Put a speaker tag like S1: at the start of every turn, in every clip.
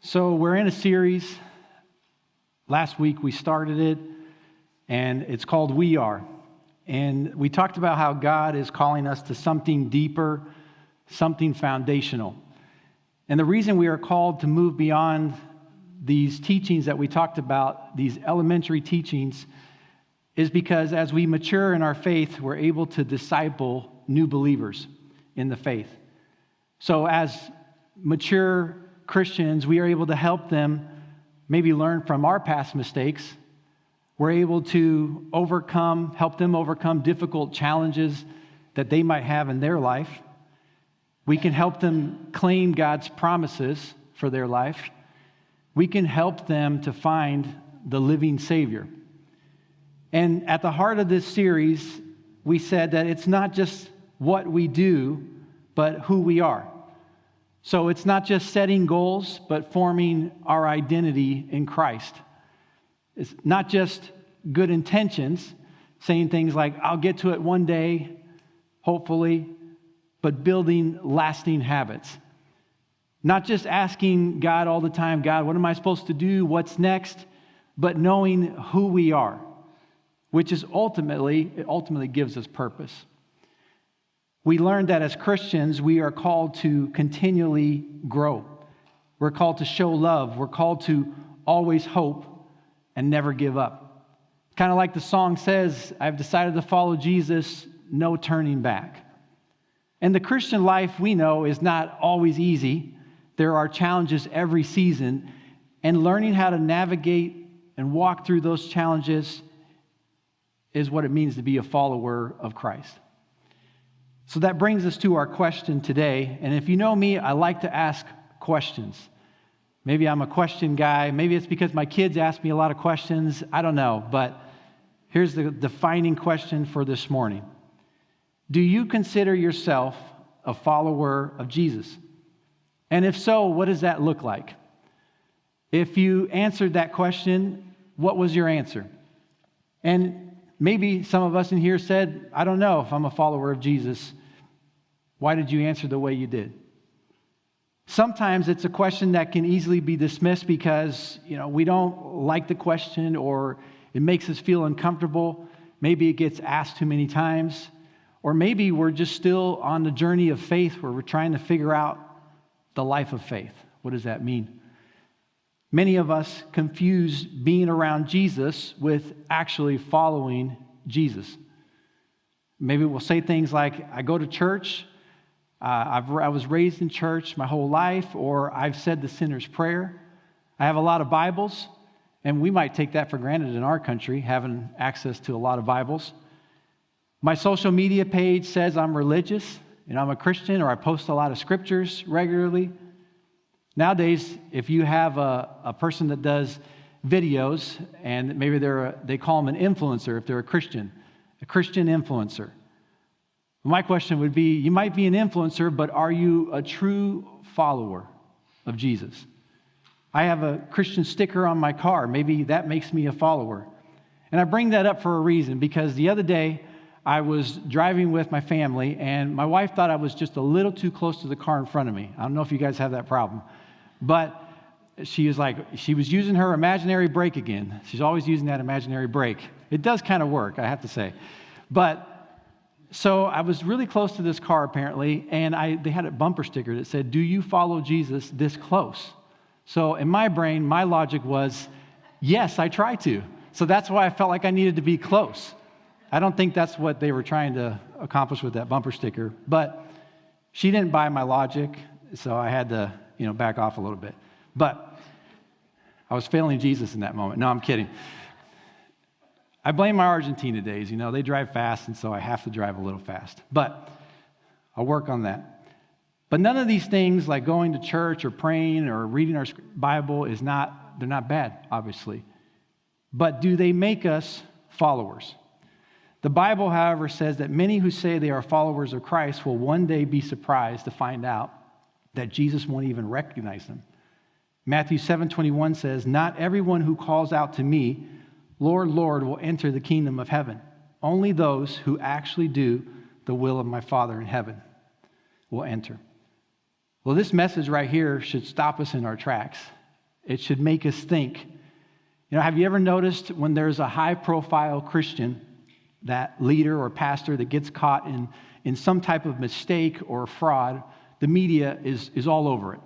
S1: So we're in a series. Last week we started it, and it's called We Are. And we talked about how God is calling us to something deeper, something foundational. And the reason we are called to move beyond these teachings that we talked about, these elementary teachings, is because as we mature in our faith, we're able to disciple new believers in the faith. So as mature Christians, we are able to help them maybe learn from our past mistakes. We're able to help them overcome difficult challenges that they might have in their life. We can help them claim God's promises for their life. We can help them to find the living Savior. And at the heart of this series, we said that it's not just what we do, but who we are. So it's not just setting goals, but forming our identity in Christ. It's not just good intentions, saying things like, I'll get to it one day, hopefully, but building lasting habits. Not just asking God all the time, God, what am I supposed to do? What's next? But knowing who we are, which is ultimately gives us purpose. We learned that as Christians, we are called to continually grow. We're called to show love. We're called to always hope and never give up. Kind of like the song says, I've decided to follow Jesus, no turning back. And the Christian life, we know, is not always easy. There are challenges every season, and learning how to navigate and walk through those challenges is what it means to be a follower of Christ. So that brings us to our question today. And if you know me, I like to ask questions. Maybe I'm a question guy. Maybe it's because my kids ask me a lot of questions. I don't know. But here's the defining question for this morning. Do you consider yourself a follower of Jesus? And if so, what does that look like? If you answered that question, what was your answer? And maybe some of us in here said, I don't know if I'm a follower of Jesus. Why did you answer the way you did? Sometimes it's a question that can easily be dismissed because, we don't like the question or it makes us feel uncomfortable. Maybe it gets asked too many times. Or maybe we're just still on the journey of faith where we're trying to figure out the life of faith. What does that mean? Many of us confuse being around Jesus with actually following Jesus. Maybe we'll say things like, I go to church, I was raised in church my whole life, or I've said the sinner's prayer. I have a lot of Bibles, and we might take that for granted in our country, having access to a lot of Bibles. My social media page says I'm religious, and I'm a Christian, or I post a lot of scriptures regularly. Nowadays, if you have a person that does videos, and maybe they call them an influencer if they're a Christian influencer. My question would be, you might be an influencer, but are you a true follower of Jesus? I have a Christian sticker on my car. Maybe that makes me a follower. And I bring that up for a reason, because the other day I was driving with my family, and my wife thought I was just a little too close to the car in front of me. I don't know if you guys have that problem. But she was using her imaginary brake again. She's always using that imaginary brake. It does kind of work, I have to say. So I was really close to this car apparently, and they had a bumper sticker that said, do you follow Jesus this close? So in my brain, my logic was, yes, I try to. So that's why I felt like I needed to be close. I don't think that's what they were trying to accomplish with that bumper sticker, but she didn't buy my logic, so I had to, back off a little bit. But I was failing Jesus in that moment. No, I'm kidding. I blame my Argentina days. They drive fast, and so I have to drive a little fast. But I'll work on that. But none of these things, like going to church or praying or reading our Bible, they're not bad, obviously. But do they make us followers? The Bible, however, says that many who say they are followers of Christ will one day be surprised to find out that Jesus won't even recognize them. Matthew 7:21 says, not everyone who calls out to me, Lord, Lord, will enter the kingdom of heaven. Only those who actually do the will of my Father in heaven will enter. Well, this message right here should stop us in our tracks It should make us think. Have you ever noticed when there's a high-profile Christian, that leader or pastor that gets caught in some type of mistake or fraud, the media is all over it,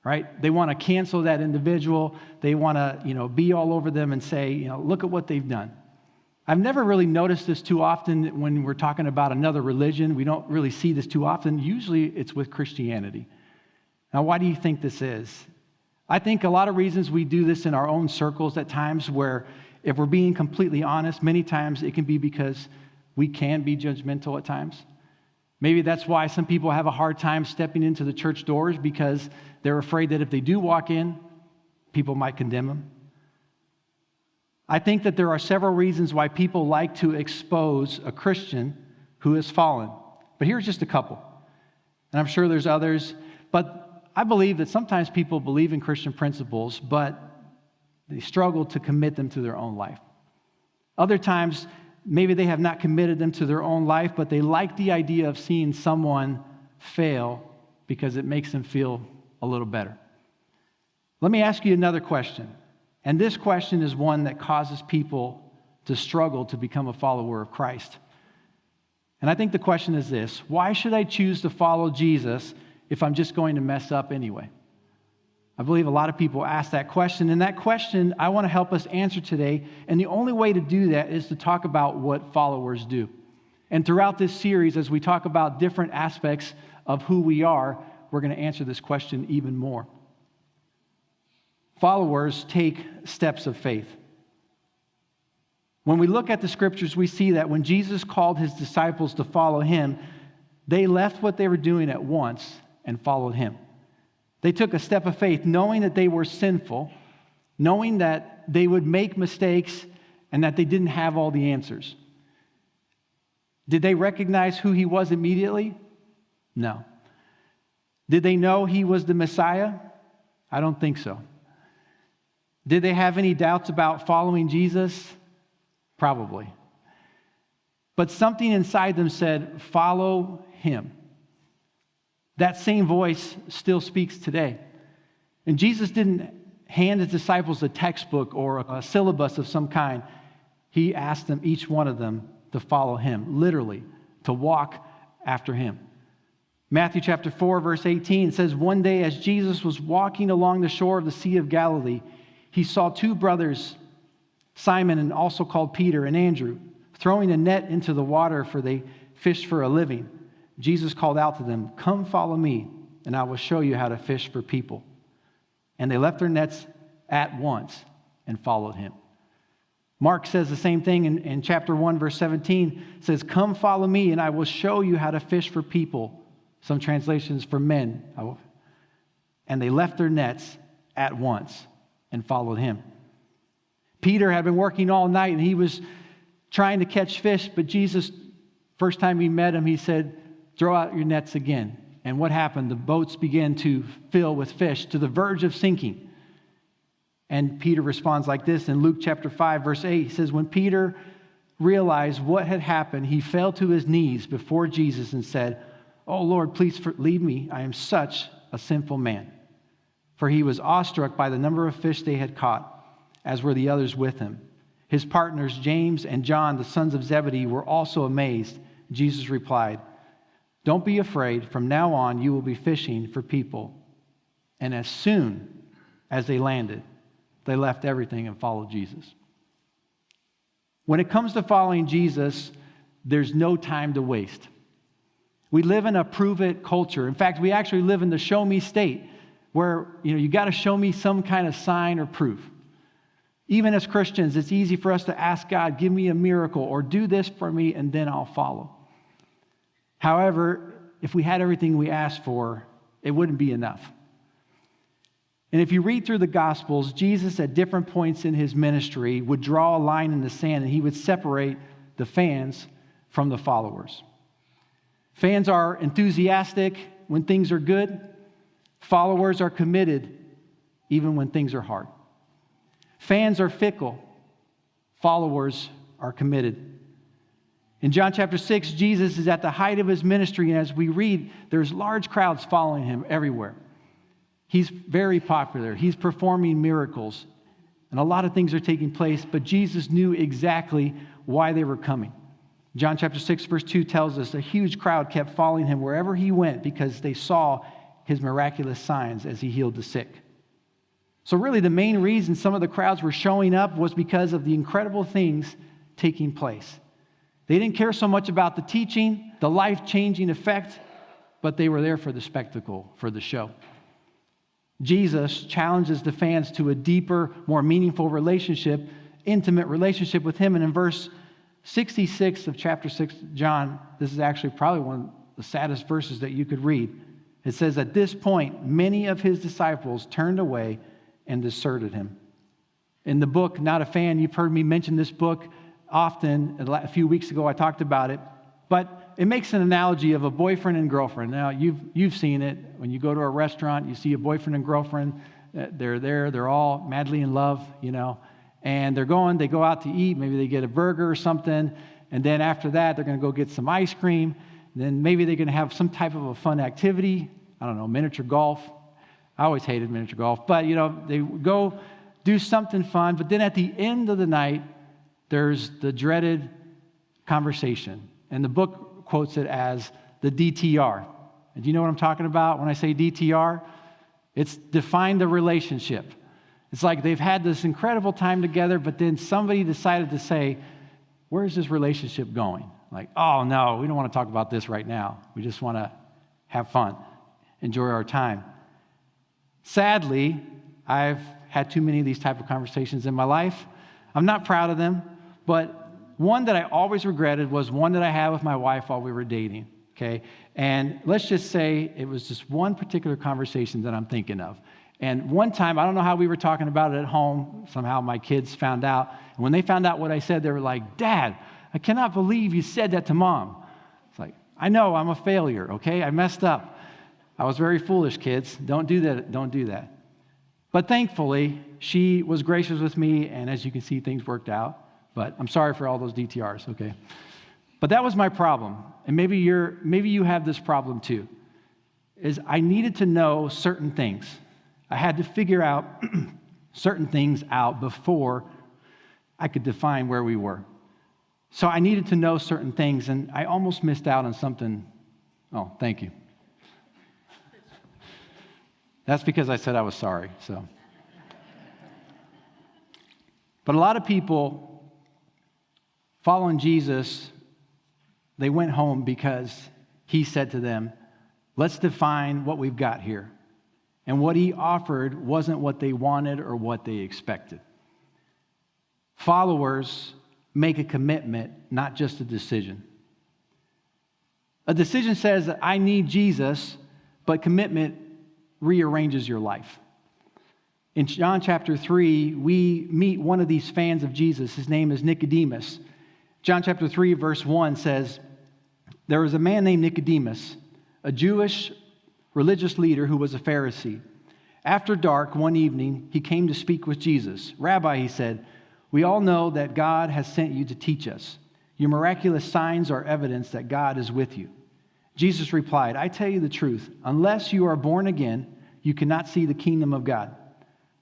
S1: right? They want to cancel that individual. They want to, be all over them and say, look at what they've done. I've never really noticed this too often when we're talking about another religion. We don't really see this too often. Usually it's with Christianity. Now, why do you think this is? I think a lot of reasons we do this in our own circles at times, where if we're being completely honest, many times it can be because we can be judgmental at times. Maybe that's why some people have a hard time stepping into the church doors, because they're afraid that if they do walk in, people might condemn them. I think that there are several reasons why people like to expose a Christian who has fallen. But here's just a couple. And I'm sure there's others. But I believe that sometimes people believe in Christian principles, but they struggle to commit them to their own life. Other times, maybe they have not committed them to their own life, but they like the idea of seeing someone fail because it makes them feel a little better. Let me ask you another question. And this question is one that causes people to struggle to become a follower of Christ. And I think the question is this: why should I choose to follow Jesus if I'm just going to mess up anyway? I believe a lot of people ask that question, and that question I want to help us answer today, and the only way to do that is to talk about what followers do. And throughout this series, as we talk about different aspects of who we are, we're going to answer this question even more. Followers take steps of faith. When we look at the scriptures, we see that when Jesus called his disciples to follow him, they left what they were doing at once and followed him. They took a step of faith, knowing that they were sinful, knowing that they would make mistakes and that they didn't have all the answers. Did they recognize who he was immediately? No. Did they know he was the Messiah? I don't think so. Did they have any doubts about following Jesus? Probably. But something inside them said, follow him. That same voice still speaks today. And Jesus didn't hand his disciples a textbook or a syllabus of some kind. He asked them, each one of them, to follow him, literally, to walk after him. Matthew chapter 4, verse 18 says, one day as Jesus was walking along the shore of the Sea of Galilee, he saw two brothers, Simon, and also called Peter, and Andrew, throwing a net into the water, for they fished for a living. Jesus called out to them, come follow me, and I will show you how to fish for people. And they left their nets at once and followed him. Mark says the same thing in chapter 1, verse 17. It says, come follow me, and I will show you how to fish for people. Some translations for men. And they left their nets at once and followed him. Peter had been working all night, and he was trying to catch fish, but Jesus, first time he met him, he said, throw out your nets again. And what happened? The boats began to fill with fish to the verge of sinking. And Peter responds like this in Luke chapter 5, verse 8. He says, when Peter realized what had happened, he fell to his knees before Jesus and said, oh Lord, please leave me. I am such a sinful man. For he was awestruck by the number of fish they had caught, as were the others with him. His partners, James and John, the sons of Zebedee, were also amazed. Jesus replied, don't be afraid. From now on, you will be fishing for people. And as soon as they landed, they left everything and followed Jesus. When it comes to following Jesus, there's no time to waste. We live in a prove-it culture. In fact, we actually live in the show-me state, where you got to show me some kind of sign or proof. Even as Christians, it's easy for us to ask God, give me a miracle, or do this for me, and then I'll follow. However, if we had everything we asked for, it wouldn't be enough. And if you read through the Gospels, Jesus at different points in his ministry would draw a line in the sand, and he would separate the fans from the followers. Fans are enthusiastic when things are good. Followers are committed even when things are hard. Fans are fickle. Followers are committed. In John chapter 6, Jesus is at the height of his ministry, and as we read, there's large crowds following him everywhere. He's very popular. He's performing miracles. And a lot of things are taking place, but Jesus knew exactly why they were coming. John chapter 6, verse 2 tells us a huge crowd kept following him wherever he went because they saw his miraculous signs as he healed the sick. So really the main reason some of the crowds were showing up was because of the incredible things taking place. They didn't care so much about the teaching, the life-changing effect, but they were there for the spectacle, for the show. Jesus challenges the fans to a deeper, more meaningful relationship, intimate relationship with him. And in verse 66 of chapter 6, John, this is actually probably one of the saddest verses that you could read. It says, at this point, many of his disciples turned away and deserted him. In the book, Not a Fan, you've heard me mention this book often. A few weeks ago, I talked about it. But it makes an analogy of a boyfriend and girlfriend. Now, you've seen it. When you go to a restaurant, you see a boyfriend and girlfriend. They're there. They're all madly in love, and they go out to eat. Maybe they get a burger or something. And then after that, they're going to go get some ice cream. Then maybe they're going to have some type of a fun activity. I don't know, miniature golf. I always hated miniature golf. But, they go do something fun. But then at the end of the night, there's the dreaded conversation. And the book quotes it as the DTR. And do you know what I'm talking about when I say DTR? It's define the relationship. It's like they've had this incredible time together, but then somebody decided to say, where's this relationship going? Like, oh no, we don't want to talk about this right now. We just want to have fun, enjoy our time. Sadly, I've had too many of these type of conversations in my life. I'm not proud of them, but one that I always regretted was one that I had with my wife while we were dating, okay? And let's just say it was just one particular conversation that I'm thinking of. And one time, I don't know how we were talking about it at home. Somehow my kids found out. And when they found out what I said, they were like, Dad, I cannot believe you said that to Mom. It's like, I know, I'm a failure, okay? I messed up. I was very foolish, kids. Don't do that. Don't do that. But thankfully, she was gracious with me, and as you can see, things worked out. But I'm sorry for all those DTRs, okay? But that was my problem. And maybe you have this problem too, is I needed to know certain things. I had to figure out certain things out before I could define where we were. So I needed to know certain things, and I almost missed out on something. Oh, thank you. That's because I said I was sorry, so. But a lot of people following Jesus, they went home because he said to them, let's define what we've got here. And what he offered wasn't what they wanted or what they expected. Followers make a commitment, not just a decision. A decision says that I need Jesus, but commitment rearranges your life. In John chapter 3, we meet one of these fans of Jesus. His name is Nicodemus. John chapter 3, verse 1 says, there was a man named Nicodemus, a Jewish religious leader who was a Pharisee. After dark, one evening, he came to speak with Jesus. Rabbi, he said, we all know that God has sent you to teach us. Your miraculous signs are evidence that God is with you. Jesus replied, I tell you the truth, unless you are born again, you cannot see the kingdom of God.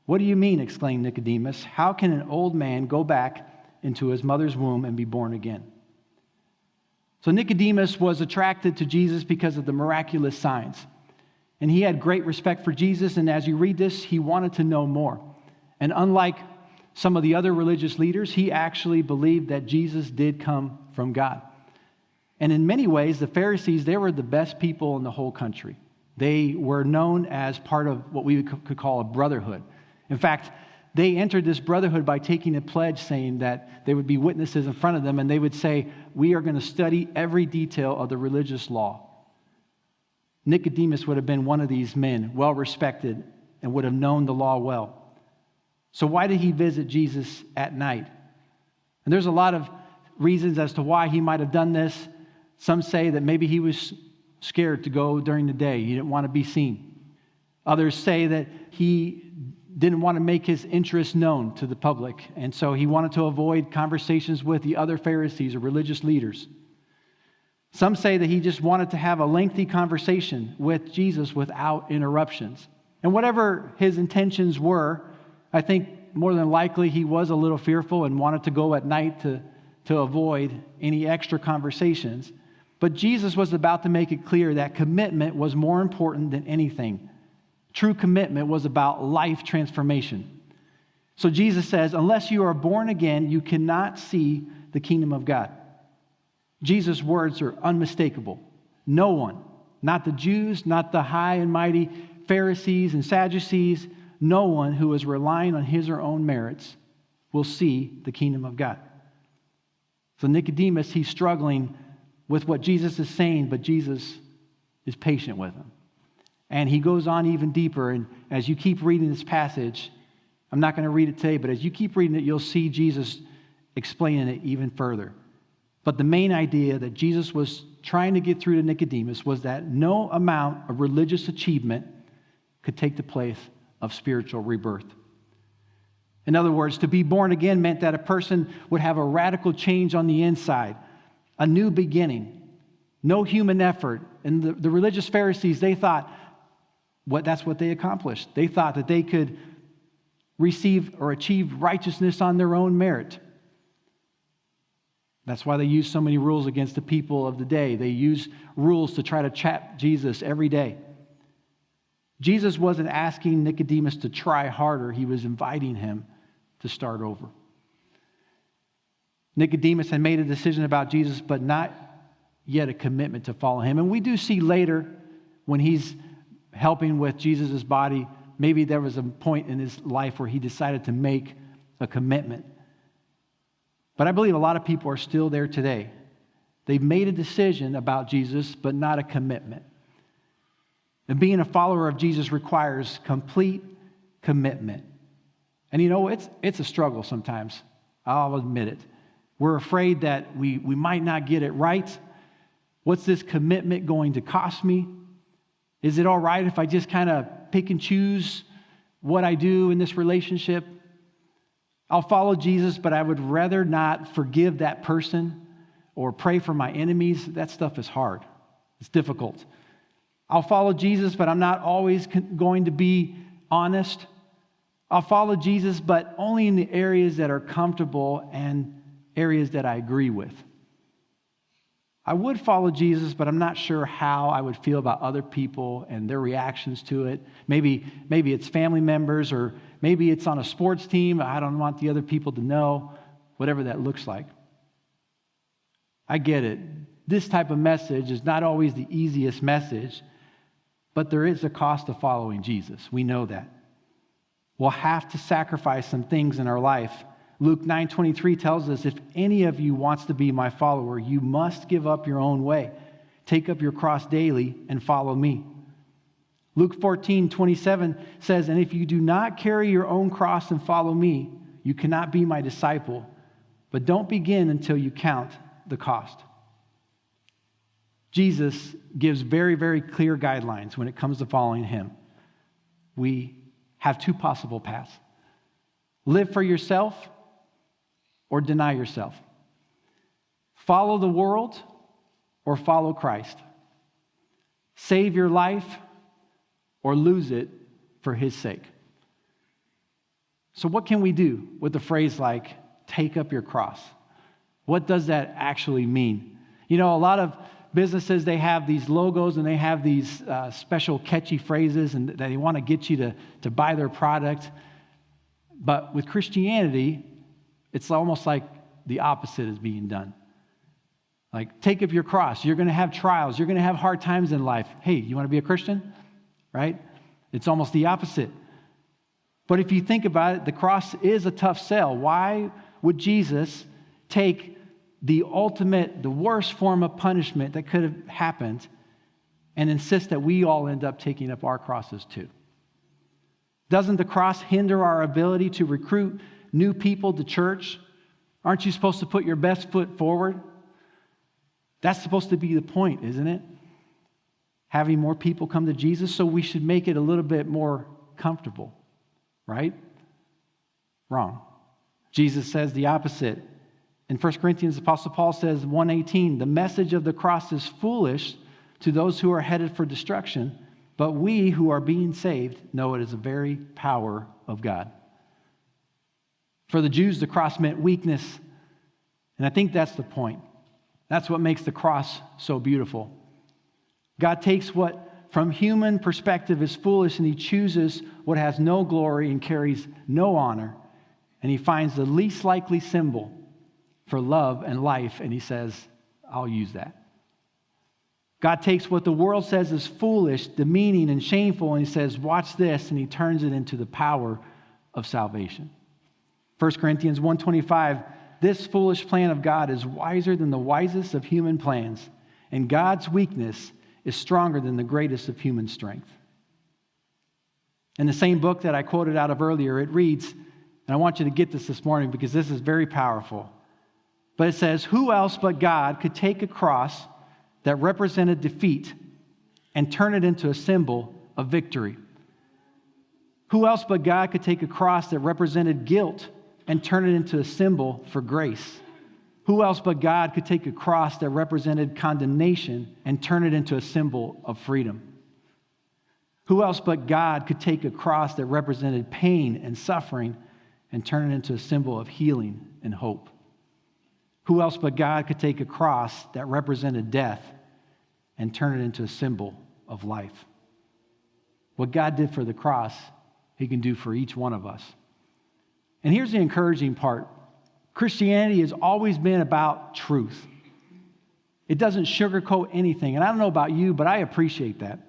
S1: What do you mean? Exclaimed Nicodemus. How can an old man go back into his mother's womb and be born again? So Nicodemus was attracted to Jesus because of the miraculous signs. And he had great respect for Jesus, and as you read this, he wanted to know more. And unlike some of the other religious leaders, he actually believed that Jesus did come from God. And in many ways, the Pharisees, they were the best people in the whole country. They were known as part of what we could call a brotherhood. In fact, they entered this brotherhood by taking a pledge saying that they would be witnesses in front of them, and they would say, we are going to study every detail of the religious law. Nicodemus would have been one of these men, well respected, and would have known the law well. So why did he visit Jesus at night? And there's a lot of reasons as to why he might have done this. Some say that maybe he was scared to go during the day. He didn't want to be seen. Others say that he didn't want to make his interests known to the public, and so he wanted to avoid conversations with the other Pharisees or religious leaders. Some say that he just wanted to have a lengthy conversation with Jesus without interruptions. And whatever his intentions were, I think more than likely he was a little fearful and wanted to go at night to avoid any extra conversations. But Jesus was about to make it clear that commitment was more important than anything. True commitment was about life transformation. So Jesus says, unless you are born again, you cannot see the kingdom of God. Jesus' words are unmistakable. No one, not the Jews, not the high and mighty Pharisees and Sadducees, no one who is relying on his or her own merits will see the kingdom of God. So Nicodemus, he's struggling with what Jesus is saying, but Jesus is patient with him. And he goes on even deeper. And as you keep reading this passage, I'm not going to read it today, but as you keep reading it, you'll see Jesus explaining it even further. But the main idea that Jesus was trying to get through to Nicodemus was that no amount of religious achievement could take the place of spiritual rebirth. In other words, to be born again meant that a person would have a radical change on the inside, a new beginning, no human effort. And the religious Pharisees, they thought that's what they accomplished. They thought that they could receive or achieve righteousness on their own merit. That's why they use so many rules against the people of the day. They use rules to try to trap Jesus every day. Jesus wasn't asking Nicodemus to try harder. He was inviting him to start over. Nicodemus had made a decision about Jesus, but not yet a commitment to follow him. And we do see later when he's helping with Jesus' body, maybe there was a point in his life where he decided to make a commitment. But I believe a lot of people are still there today. They've made a decision about Jesus, but not a commitment. And being a follower of Jesus requires complete commitment. And you know, it's a struggle sometimes. I'll admit it. We're afraid that we might not get it right. What's this commitment going to cost me? Is it all right if I just kind of pick and choose what I do in this relationship? I'll follow Jesus, but I would rather not forgive that person or pray for my enemies. That stuff is hard. It's difficult. I'll follow Jesus, but I'm not always going to be honest. I'll follow Jesus, but only in the areas that are comfortable and areas that I agree with. I would follow Jesus, but I'm not sure how I would feel about other people and their reactions to it. Maybe it's family members, or maybe it's on a sports team. I don't want the other people to know, whatever that looks like. I get it. This type of message is not always the easiest message, but there is a cost to following Jesus. We know that. We'll have to sacrifice some things in our life. Luke 9:23 tells us, if any of you wants to be my follower, you must give up your own way. Take up your cross daily and follow me. Luke 14:27 says, and if you do not carry your own cross and follow me, you cannot be my disciple. But don't begin until you count the cost. Jesus gives very, very clear guidelines when it comes to following him. We have two possible paths. Live for yourself or deny yourself. Follow the world or follow Christ. Save your life or lose it for his sake. So what can we do with a phrase like, take up your cross? What does that actually mean? You know, a lot of businesses, they have these logos and they have these special catchy phrases and they want to get you to buy their product. But with Christianity, it's almost like the opposite is being done. Like, take up your cross. You're going to have trials. You're going to have hard times in life. Hey, you want to be a Christian? Right? It's almost the opposite. But if you think about it, the cross is a tough sell. Why would Jesus take the ultimate, the worst form of punishment that could have happened and insist that we all end up taking up our crosses too? Doesn't the cross hinder our ability to recruit new people to church? Aren't you supposed to put your best foot forward? That's supposed to be the point, isn't it? Having more people come to Jesus, so we should make it a little bit more comfortable, right? Wrong. Jesus says the opposite. In 1 Corinthians, Apostle Paul says, 1:18, the message of the cross is foolish to those who are headed for destruction, but we who are being saved know it is the very power of God. For the Jews, the cross meant weakness, and I think that's the point. That's what makes the cross so beautiful. God takes what from human perspective is foolish, and he chooses what has no glory and carries no honor, and he finds the least likely symbol for love and life, and he says, I'll use that. God takes what the world says is foolish, demeaning, and shameful, and he says, watch this, and he turns it into the power of salvation. 1 Corinthians 1:25, this foolish plan of God is wiser than the wisest of human plans, and God's weakness is stronger than the greatest of human strength. In the same book that I quoted out of earlier, it reads, and I want you to get this morning because this is very powerful, but it says, who else but God could take a cross that represented defeat and turn it into a symbol of victory? Who else but God could take a cross that represented guilt and turn it into a symbol for grace? Who else but God could take a cross that represented condemnation and turn it into a symbol of freedom? Who else but God could take a cross that represented pain and suffering and turn it into a symbol of healing and hope? Who else but God could take a cross that represented death and turn it into a symbol of life? What God did for the cross, he can do for each one of us. And here's the encouraging part. Christianity has always been about truth. It doesn't sugarcoat anything. And I don't know about you, but I appreciate that.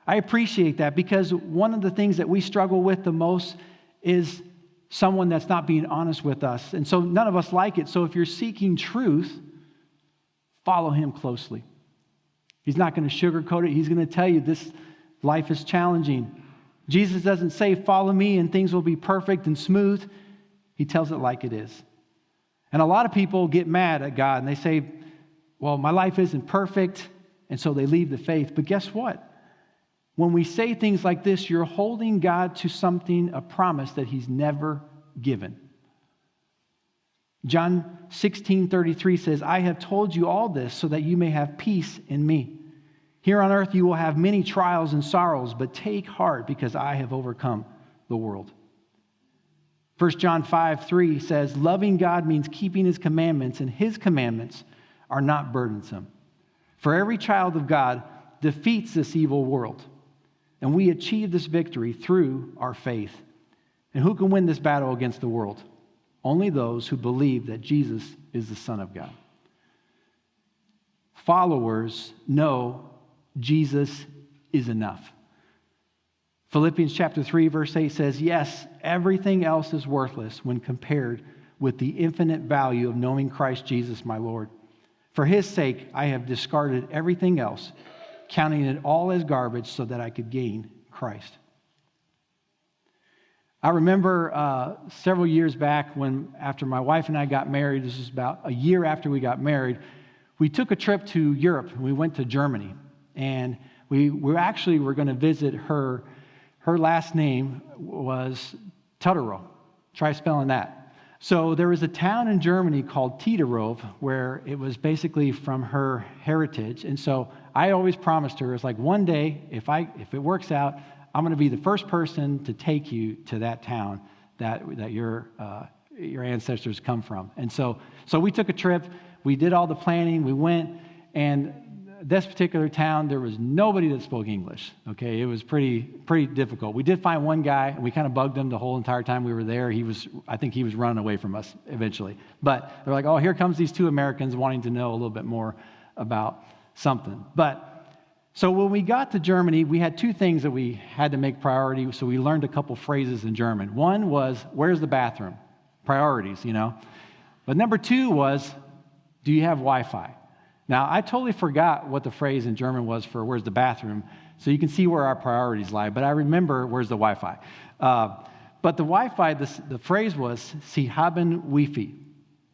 S1: I appreciate that because one of the things that we struggle with the most is someone that's not being honest with us. And so none of us like it. So if you're seeking truth, follow him closely. He's not going to sugarcoat it. He's going to tell you this life is challenging. Jesus doesn't say, follow me and things will be perfect and smooth. He tells it like it is. And a lot of people get mad at God and they say, well, my life isn't perfect. And so they leave the faith. But guess what? When we say things like this, you're holding God to something, a promise that he's never given. John 16:33 says, I have told you all this so that you may have peace in me. Here on earth you will have many trials and sorrows, but take heart because I have overcome the world. 1 John 5:3 says, loving God means keeping his commandments, and his commandments are not burdensome. For every child of God defeats this evil world, and we achieve this victory through our faith. And who can win this battle against the world? Only those who believe that Jesus is the Son of God. Followers know Jesus is enough. Philippians chapter 3, verse 8 says, yes, everything else is worthless when compared with the infinite value of knowing Christ Jesus, my Lord. For his sake, I have discarded everything else, counting it all as garbage so that I could gain Christ. I remember several years back when, after my wife and I got married, this was about a year after we got married, we took a trip to Europe. We went to Germany. And we were going to visit her. Her last name was Todorov. Try spelling that. So there was a town in Germany called Todorov where it was basically from her heritage. And so I always promised her, it's like one day, if it works out, I'm going to be the first person to take you to that town that your ancestors come from. And so we took a trip. We did all the planning. We went, and this particular town, there was nobody that spoke English. Okay, it was pretty difficult. We did find one guy, and we kind of bugged him the whole entire time we were there. I think he was running away from us eventually. But they're like, oh, here comes these two Americans wanting to know a little bit more about something. But so when we got to Germany, we had two things that we had to make priority. So we learned a couple phrases in German. One was, where's the bathroom? Priorities, you know. But number two was, do you have Wi-Fi? Now, I totally forgot what the phrase in German was for where's the bathroom, so you can see where our priorities lie. But I remember where's the Wi-Fi. But the Wi-Fi, the phrase was, Sie haben Wi-Fi.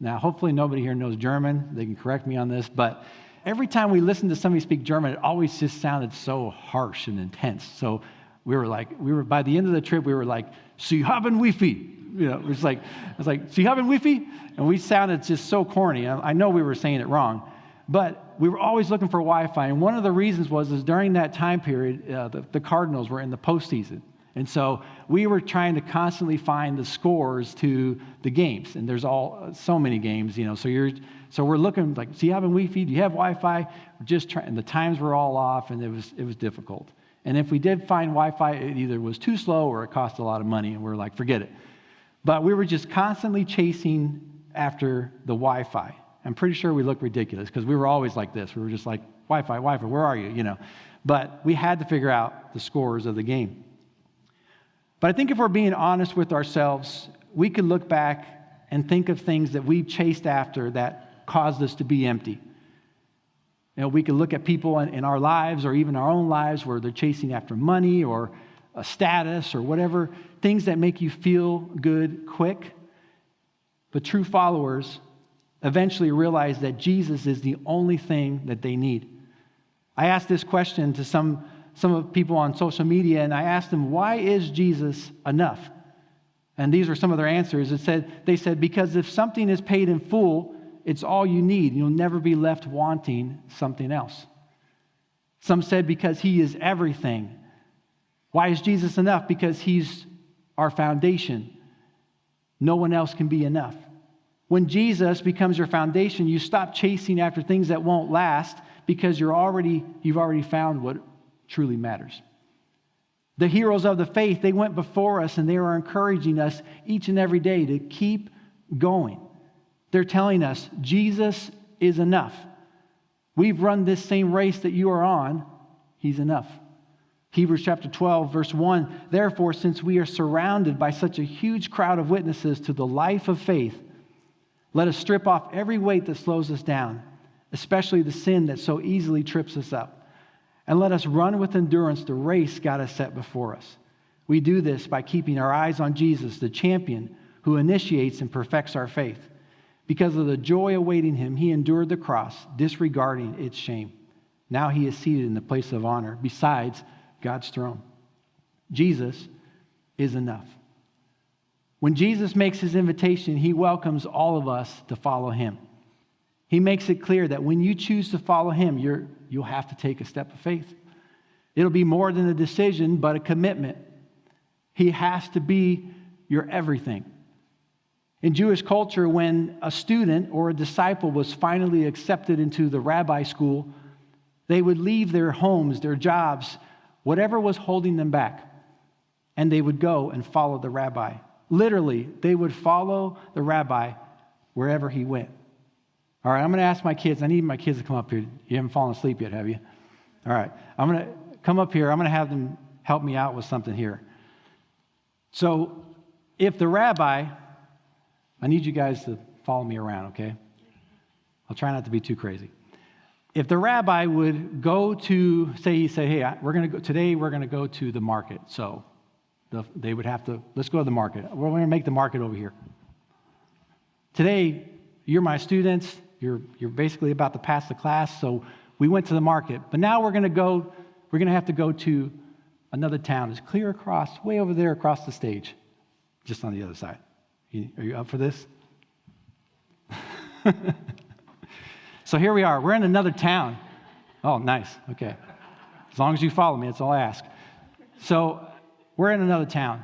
S1: Now, hopefully nobody here knows German. They can correct me on this. But every time we listened to somebody speak German, it always just sounded so harsh and intense. So by the end of the trip, we were like, Sie haben Wi-Fi. You know, it was like, Sie haben Wi-Fi? And we sounded just so corny. I know we were saying it wrong. But we were always looking for Wi-Fi. And one of the reasons is during that time period, the Cardinals were in the postseason. And so we were trying to constantly find the scores to the games. And there's so many games, so we're looking like, do you have a Wi-Fi? Do you have Wi-Fi? We're just trying, and the times were all off, and it was difficult. And if we did find Wi-Fi, it either was too slow or it cost a lot of money, and we were like, forget it. But we were just constantly chasing after the Wi-Fi. I'm pretty sure we looked ridiculous because we were always like this. We were just like, Wi-Fi, where are you? But we had to figure out the scores of the game. But I think if we're being honest with ourselves, we could look back and think of things that we chased after that caused us to be empty. We could look at people in our lives or even our own lives where they're chasing after money or a status or whatever, things that make you feel good quick. But true followers eventually realize that Jesus is the only thing that they need. I asked this question to some of the people on social media, and I asked them, why is Jesus enough? And these were some of their answers. They said, because if something is paid in full, it's all you need. You'll never be left wanting something else. Some said, because he is everything. Why is Jesus enough? Because he's our foundation. No one else can be enough. When Jesus becomes your foundation, you stop chasing after things that won't last because you've already found what truly matters. The heroes of the faith, they went before us and they were encouraging us each and every day to keep going. They're telling us Jesus is enough. We've run this same race that you are on. He's enough. Hebrews chapter 12, verse 1, therefore, since we are surrounded by such a huge crowd of witnesses to the life of faith, let us strip off every weight that slows us down, especially the sin that so easily trips us up. And let us run with endurance the race God has set before us. We do this by keeping our eyes on Jesus, the champion who initiates and perfects our faith. Because of the joy awaiting him, he endured the cross, disregarding its shame. Now he is seated in the place of honor besides God's throne. Jesus is enough. When Jesus makes his invitation, he welcomes all of us to follow him. He makes it clear that when you choose to follow him, you'll have to take a step of faith. It'll be more than a decision, but a commitment. He has to be your everything. In Jewish culture, when a student or a disciple was finally accepted into the rabbi school, they would leave their homes, their jobs, whatever was holding them back, and they would go and follow the rabbi. Literally, they would follow the rabbi wherever he went. All right, I'm going to ask my kids. I need my kids to come up here. You haven't fallen asleep yet, have you? All right, I'm going to come up here. I'm going to have them help me out with something here. So if the rabbi, I need you guys to follow me around, okay? I'll try not to be too crazy. If the rabbi would go to, he said, hey, today we're going to go to the market. So they would have to, let's go to the market. We're going to make the market over here. Today, you're my students. You're basically about to pass the class, so we went to the market. But now we're going to have to go to another town. It's clear across, way over there across the stage, just on the other side. Are you up for this? So here we are. We're in another town. Oh, nice. Okay. As long as you follow me, that's all I ask. So we're in another town.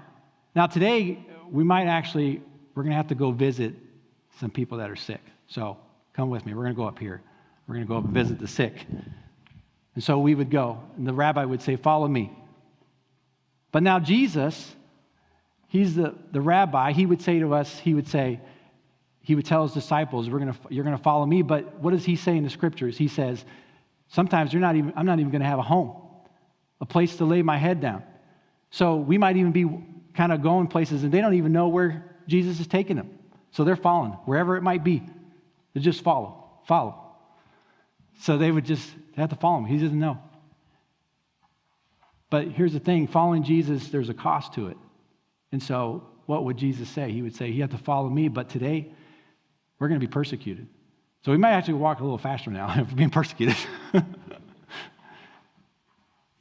S1: Now today, we're going to have to go visit some people that are sick. So come with me. We're going to go up here. We're going to go up and visit the sick. And so we would go, and the rabbi would say, follow me. But now Jesus, he's the rabbi. He would say to us, he would tell his disciples, you're going to follow me. But what does he say in the scriptures? He says, sometimes I'm not even going to have a home, a place to lay my head down. So we might even be kind of going places, and they don't even know where Jesus is taking them. So they're following, wherever it might be. They just follow. So they would just have to follow him. He doesn't know. But here's the thing, following Jesus, there's a cost to it. And so what would Jesus say? He would say, you have to follow me, but today we're going to be persecuted. So we might actually walk a little faster now if we're being persecuted. You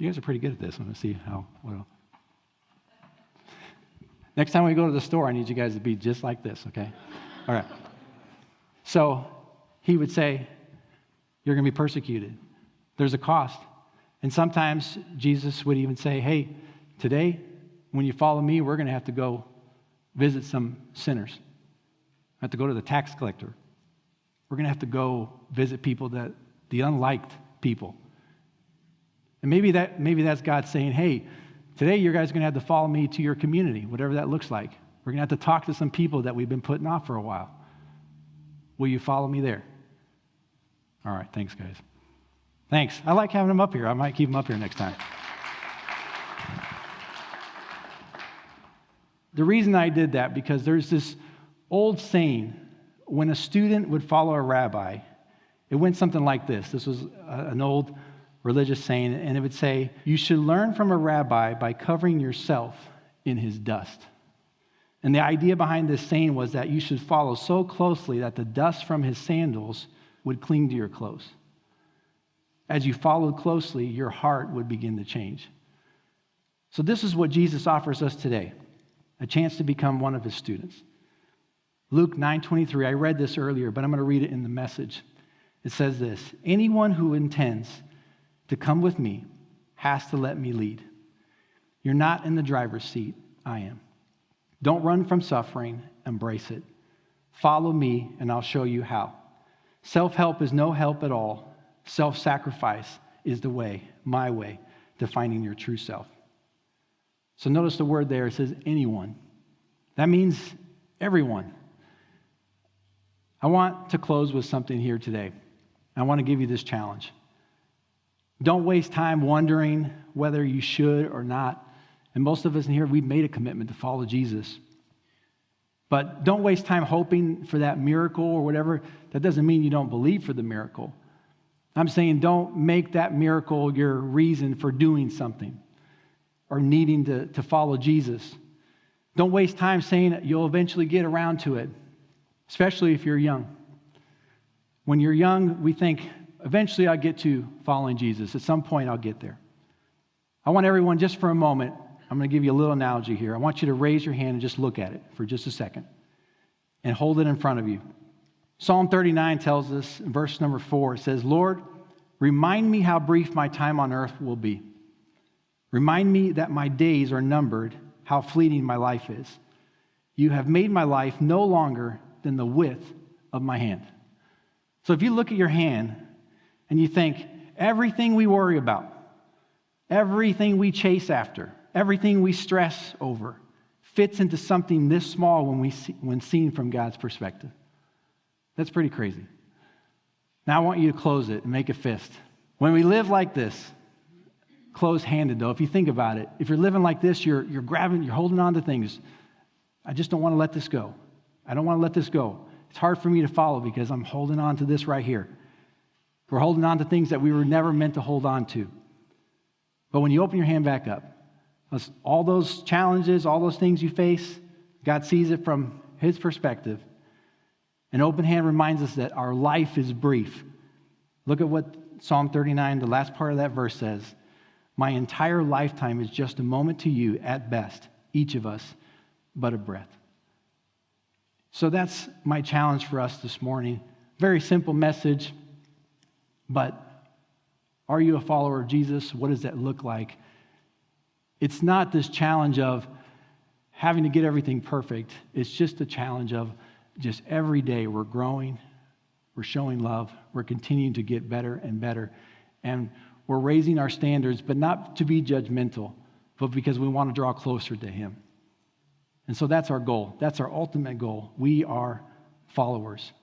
S1: guys are pretty good at this. I'm going to see what else. Next time we go to the store, I need you guys to be just like this, okay? All right. So he would say, You're going to be persecuted. There's a cost. And sometimes Jesus would even say, hey, today, when you follow me, we're going to have to go visit some sinners. We have to go to the tax collector. We're going to have to go visit people the unliked people. And maybe that's God saying, hey, today you guys are going to have to follow me to your community, whatever that looks like. We're going to have to talk to some people that we've been putting off for a while. Will you follow me there? All right, thanks, guys. Thanks. I like having them up here. I might keep them up here next time. The reason I did that, because there's this old saying, when a student would follow a rabbi, it went something like this. This was an old religious saying, and it would say, you should learn from a rabbi by covering yourself in his dust. And the idea behind this saying was that you should follow so closely that the dust from his sandals would cling to your clothes. As you followed closely, your heart would begin to change. So this is what Jesus offers us today, a chance to become one of his students. Luke 9:23, I read this earlier, but I'm going to read it in the Message. It says this, anyone who intends to come with me has to let me lead. You're not in the driver's seat, I am. Don't run from suffering, embrace it. Follow me and I'll show you how. Self-help is no help at all. Self-sacrifice is the way, my way, to finding your true self. So notice the word there, it says anyone. That means everyone. I want to close with something here today. I want to give you this challenge. Don't waste time wondering whether you should or not. And most of us in here, we've made a commitment to follow Jesus. But don't waste time hoping for that miracle or whatever. That doesn't mean you don't believe for the miracle. I'm saying don't make that miracle your reason for doing something or needing to follow Jesus. Don't waste time saying you'll eventually get around to it, especially if you're young. When you're young, we think, eventually I'll get to following Jesus. At some point, I'll get there. I want everyone, just for a moment, I'm going to give you a little analogy here. I want you to raise your hand and just look at it for just a second and hold it in front of you. Psalm 39 tells us, in verse number 4, it says, Lord, remind me how brief my time on earth will be. Remind me that my days are numbered, how fleeting my life is. You have made my life no longer than the width of my hand. So if you look at your hand and you think, everything we worry about, everything we chase after, everything we stress over fits into something this small when seen from God's perspective. That's pretty crazy. Now I want you to close it and make a fist. When we live like this, close-handed though, if you think about it, if you're living like this, you're grabbing, you're holding on to things. I just don't want to let this go. I don't want to let this go. It's hard for me to follow because I'm holding on to this right here. We're holding on to things that we were never meant to hold on to. But when you open your hand back up, all those challenges, all those things you face, God sees it from his perspective. An open hand reminds us that our life is brief. Look at what Psalm 39, the last part of that verse says. My entire lifetime is just a moment to you at best, each of us, but a breath. So that's my challenge for us this morning. Very simple message, but are you a follower of Jesus? What does that look like? It's not this challenge of having to get everything perfect. It's just a challenge of just every day we're growing, we're showing love, we're continuing to get better and better, and we're raising our standards, but not to be judgmental, but because we want to draw closer to him. And so that's our goal. That's our ultimate goal. We are followers.